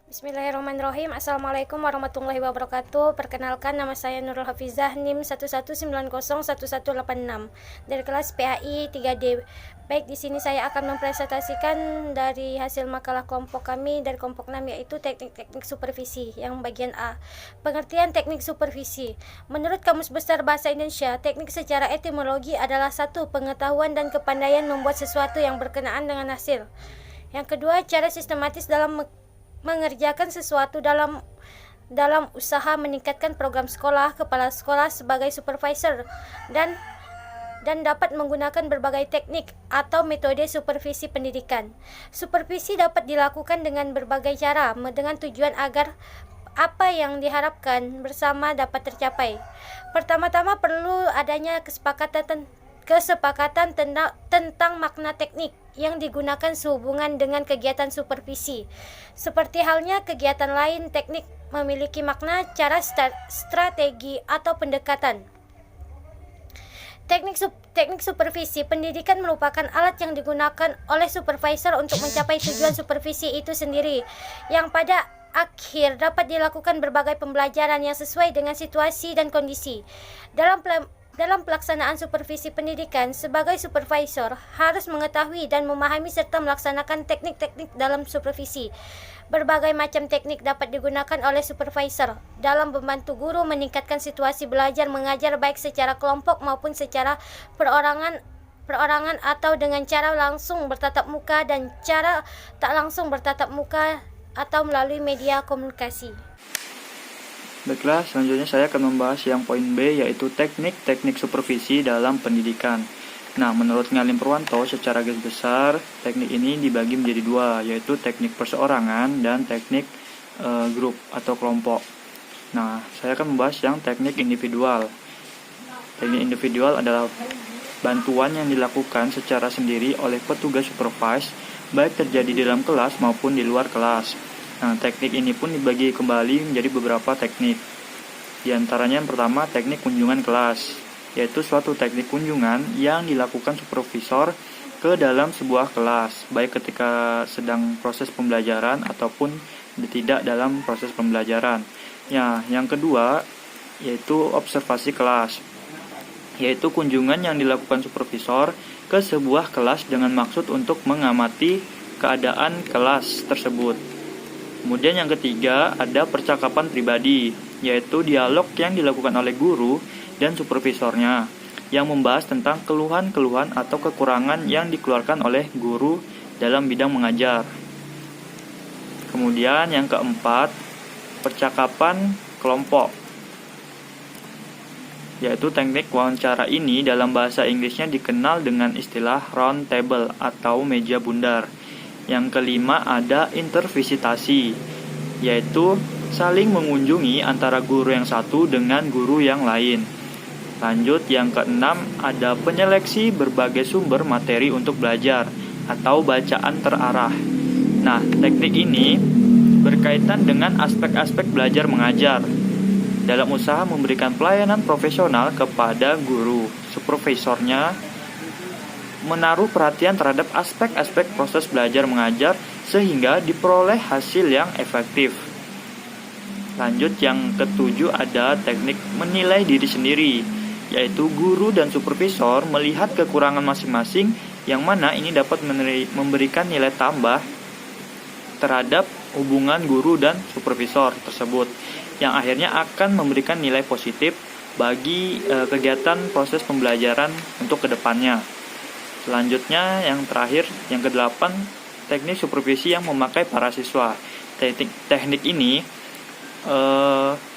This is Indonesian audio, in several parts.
Bismillahirrahmanirrahim. Assalamualaikum warahmatullahi wabarakatuh. Perkenalkan, nama saya Nurul Hafizah, NIM 11901186 dari kelas PAI 3D. Baik, di sini saya akan mempresentasikan dari hasil makalah kelompok kami dari kelompok 6, yaitu teknik-teknik supervisi yang bagian A. Pengertian teknik supervisi. Menurut Kamus Besar Bahasa Indonesia, teknik secara etimologi adalah satu, pengetahuan dan kepandaian membuat sesuatu yang berkenaan dengan hasil. Yang kedua, cara sistematis dalam mengerjakan sesuatu dalam usaha meningkatkan program sekolah. Kepala sekolah sebagai supervisor dan dapat menggunakan berbagai teknik atau metode supervisi pendidikan. Supervisi dapat dilakukan dengan berbagai cara dengan tujuan agar apa yang diharapkan bersama dapat tercapai. Pertama-tama perlu adanya kesepakatan tentang makna teknik yang digunakan sehubungan dengan kegiatan supervisi. Seperti halnya kegiatan lain, teknik memiliki makna, cara, strategi, atau pendekatan. Teknik supervisi pendidikan merupakan alat yang digunakan oleh supervisor untuk mencapai tujuan supervisi itu sendiri, yang pada akhir dapat dilakukan berbagai pembelajaran yang sesuai dengan situasi dan kondisi. Dalam pelaksanaan supervisi pendidikan, sebagai supervisor harus mengetahui dan memahami serta melaksanakan teknik-teknik dalam supervisi. Berbagai macam teknik dapat digunakan oleh supervisor dalam membantu guru meningkatkan situasi belajar mengajar, baik secara kelompok maupun secara perorangan atau dengan cara langsung bertatap muka dan cara tak langsung bertatap muka atau melalui media komunikasi. Baiklah, selanjutnya saya akan membahas yang poin B, yaitu teknik-teknik supervisi dalam pendidikan. Nah, menurut Ngalim Purwanto, secara garis besar, teknik ini dibagi menjadi dua, yaitu teknik perseorangan dan teknik grup atau kelompok. Nah, saya akan membahas yang teknik individual. Teknik individual adalah bantuan yang dilakukan secara sendiri oleh petugas supervise, baik terjadi di dalam kelas maupun di luar kelas. Nah, teknik ini pun dibagi kembali menjadi beberapa teknik. Di antaranya yang pertama, teknik kunjungan kelas, yaitu suatu teknik kunjungan yang dilakukan supervisor ke dalam sebuah kelas, baik ketika sedang proses pembelajaran ataupun tidak dalam proses pembelajaran. Ya, yang kedua, yaitu observasi kelas, yaitu kunjungan yang dilakukan supervisor ke sebuah kelas dengan maksud untuk mengamati keadaan kelas tersebut. Kemudian yang ketiga, ada percakapan pribadi, yaitu dialog yang dilakukan oleh guru dan supervisornya, yang membahas tentang keluhan-keluhan atau kekurangan yang dikeluarkan oleh guru dalam bidang mengajar. Kemudian yang keempat, percakapan kelompok, yaitu teknik wawancara ini dalam bahasa Inggrisnya dikenal dengan istilah round table atau meja bundar. Yang kelima, ada intervisitasi, yaitu saling mengunjungi antara guru yang satu dengan guru yang lain. Lanjut, yang keenam, ada penyeleksi berbagai sumber materi untuk belajar atau bacaan terarah. Nah, teknik ini berkaitan dengan aspek-aspek belajar mengajar dalam usaha memberikan pelayanan profesional kepada guru. Supervisornya menaruh perhatian terhadap aspek-aspek proses belajar mengajar sehingga diperoleh hasil yang efektif. Lanjut, yang ketujuh, ada teknik menilai diri sendiri, yaitu guru dan supervisor melihat kekurangan masing-masing, yang mana ini dapat memberikan nilai tambah terhadap hubungan guru dan supervisor tersebut, yang akhirnya akan memberikan nilai positif bagi kegiatan proses pembelajaran untuk kedepannya. Selanjutnya, yang terakhir, yang kedelapan, teknik supervisi yang memakai para siswa. Teknik ini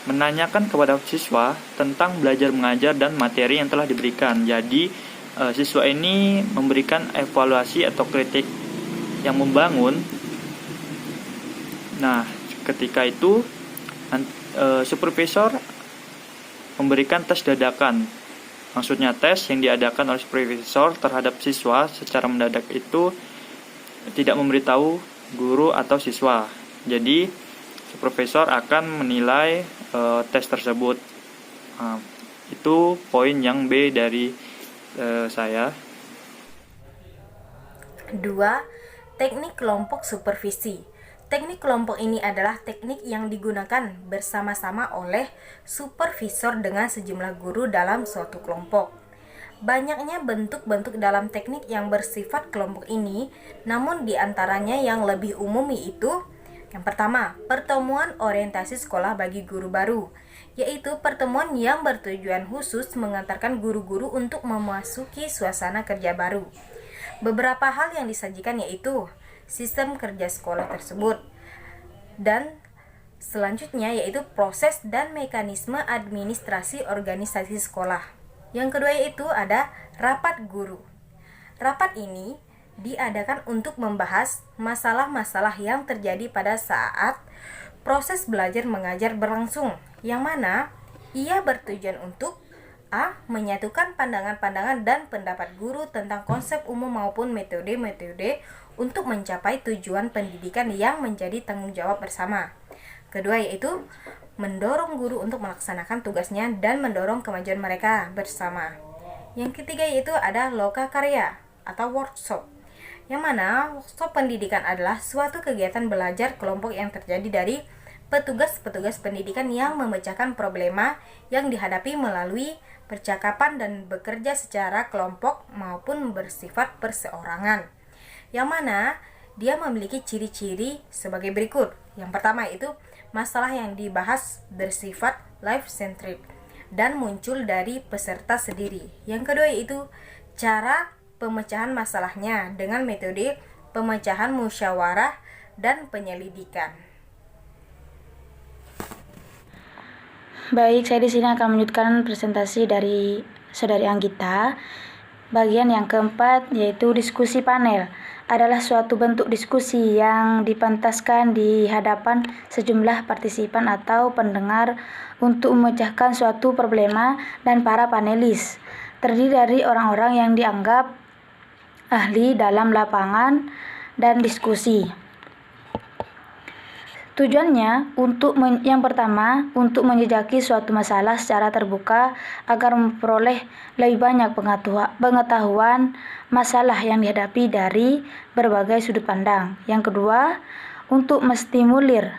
menanyakan kepada siswa tentang belajar mengajar dan materi yang telah diberikan. Jadi, siswa ini memberikan evaluasi atau kritik yang membangun. Nah, ketika itu, supervisor memberikan tes dadakan. Maksudnya, tes yang diadakan oleh supervisor terhadap siswa secara mendadak itu tidak memberitahu guru atau siswa. Jadi, supervisor akan menilai tes tersebut. Itu poin yang B dari saya. 2. Teknik kelompok supervisi. Teknik kelompok ini adalah teknik yang digunakan bersama-sama oleh supervisor dengan sejumlah guru dalam suatu kelompok. Banyaknya bentuk-bentuk dalam teknik yang bersifat kelompok ini, namun di antaranya yang lebih umum yaitu yang pertama, pertemuan orientasi sekolah bagi guru baru, yaitu pertemuan yang bertujuan khusus mengantarkan guru-guru untuk memasuki suasana kerja baru. Beberapa hal yang disajikan yaitu sistem kerja sekolah tersebut, dan selanjutnya yaitu proses dan mekanisme administrasi organisasi sekolah. Yang kedua yaitu ada rapat guru. Rapat ini diadakan untuk membahas masalah-masalah yang terjadi pada saat proses belajar mengajar berlangsung, yang mana ia bertujuan untuk menyatukan pandangan-pandangan dan pendapat guru tentang konsep umum maupun metode-metode untuk mencapai tujuan pendidikan yang menjadi tanggung jawab bersama. Kedua yaitu mendorong guru untuk melaksanakan tugasnya dan mendorong kemajuan mereka bersama. Yang ketiga yaitu ada loka karya atau workshop, yang mana workshop pendidikan adalah suatu kegiatan belajar kelompok yang terjadi dari petugas-petugas pendidikan yang memecahkan problema yang dihadapi melalui percakapan dan bekerja secara kelompok maupun bersifat perseorangan, yang mana dia memiliki ciri-ciri sebagai berikut. Yang pertama itu masalah yang dibahas bersifat life-centered dan muncul dari peserta sendiri. Yang kedua yaitu cara pemecahan masalahnya dengan metode pemecahan musyawarah dan penyelidikan. Baik, saya di sini akan melanjutkan presentasi dari Saudari Anggita. Bagian yang keempat yaitu diskusi panel. Adalah suatu bentuk diskusi yang dipentaskan di hadapan sejumlah partisipan atau pendengar untuk memecahkan suatu problema dan para panelis. Terdiri dari orang-orang yang dianggap ahli dalam lapangan dan diskusi. Tujuannya yang pertama untuk menjejaki suatu masalah secara terbuka agar memperoleh lebih banyak pengetahuan masalah yang dihadapi dari berbagai sudut pandang. Yang kedua, untuk menstimulir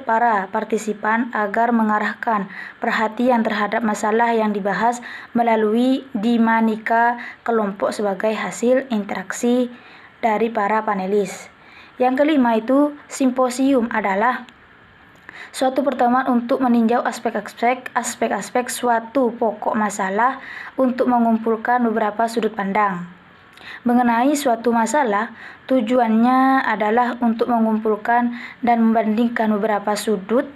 para partisipan agar mengarahkan perhatian terhadap masalah yang dibahas melalui dinamika kelompok sebagai hasil interaksi dari para panelis. Yang kelima itu simposium adalah suatu pertemuan untuk meninjau aspek-aspek suatu pokok masalah untuk mengumpulkan beberapa sudut pandang. Mengenai suatu masalah, tujuannya adalah untuk mengumpulkan dan membandingkan beberapa sudut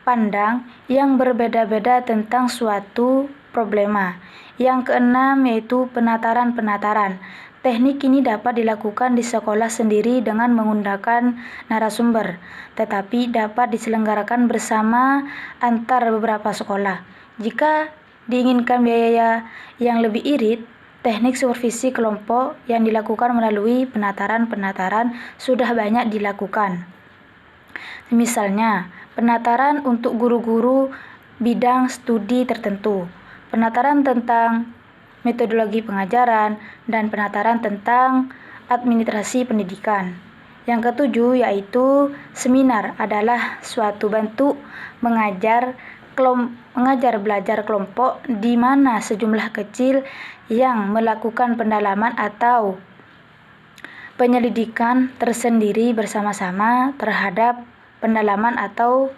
pandang yang berbeda-beda tentang suatu problema. Yang keenam yaitu penataran. Teknik ini dapat dilakukan di sekolah sendiri dengan menggunakan narasumber, tetapi dapat diselenggarakan bersama antar beberapa sekolah. Jika diinginkan biaya yang lebih irit, teknik supervisi kelompok yang dilakukan melalui penataran sudah banyak dilakukan. Misalnya, penataran untuk guru-guru bidang studi tertentu, penataran tentang metodologi pengajaran, dan penataran tentang administrasi pendidikan. Yang ketujuh yaitu seminar adalah suatu bentuk mengajar belajar kelompok di mana sejumlah kecil yang melakukan pendalaman atau penyelidikan tersendiri bersama-sama terhadap pendalaman atau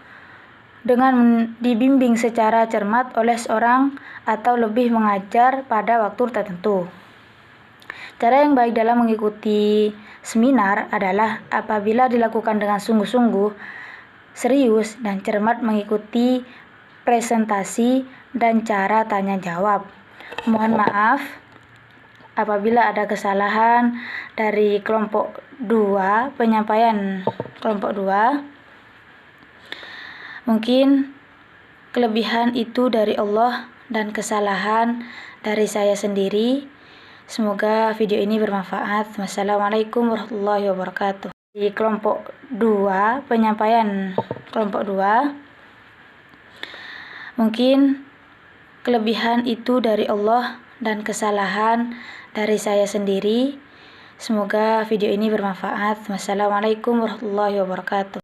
dengan dibimbing secara cermat oleh seorang atau lebih mengajar pada waktu tertentu. Cara yang baik dalam mengikuti seminar adalah apabila dilakukan dengan sungguh-sungguh, serius, dan cermat mengikuti presentasi dan cara tanya jawab. Mohon maaf apabila ada kesalahan dari kelompok 2, penyampaian kelompok 2. Mungkin kelebihan itu dari Allah dan kesalahan dari saya sendiri. Semoga video ini bermanfaat. Wassalamualaikum warahmatullahi wabarakatuh. Di kelompok 2, penyampaian kelompok 2. Mungkin kelebihan itu dari Allah dan kesalahan dari saya sendiri. Semoga video ini bermanfaat. Wassalamualaikum warahmatullahi wabarakatuh.